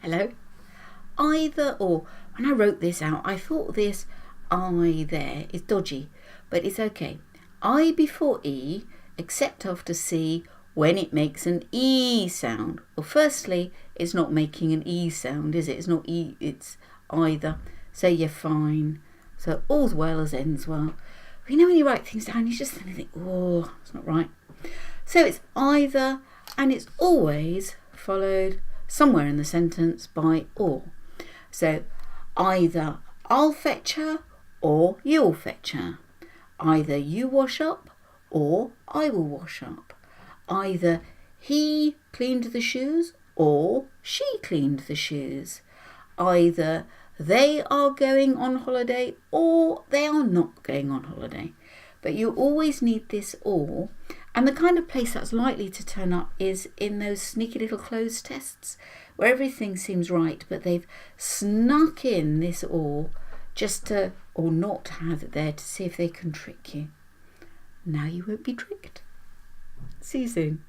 Hello? Either or. When I wrote this out, I thought this I there is dodgy, but it's okay. I before E, except after C, when it makes an E sound. Well, firstly, it's not making an E sound, is it? It's not E, it's either. So you're fine. So all's well as ends well. But you know when you write things down, you just think, oh, it's not right. So it's either, and it's always followed somewhere in the sentence by or. So either I'll fetch her or you'll fetch her. Either you wash up or I will wash up. Either he cleaned the shoes or she cleaned the shoes. Either they are going on holiday or they are not going on holiday. But you always need this or, and the kind of place that's likely to turn up is in those sneaky little clothes tests where everything seems right, but they've snuck in this or just to, or not have it there to see if they can trick you. Now you won't be tricked. See you soon.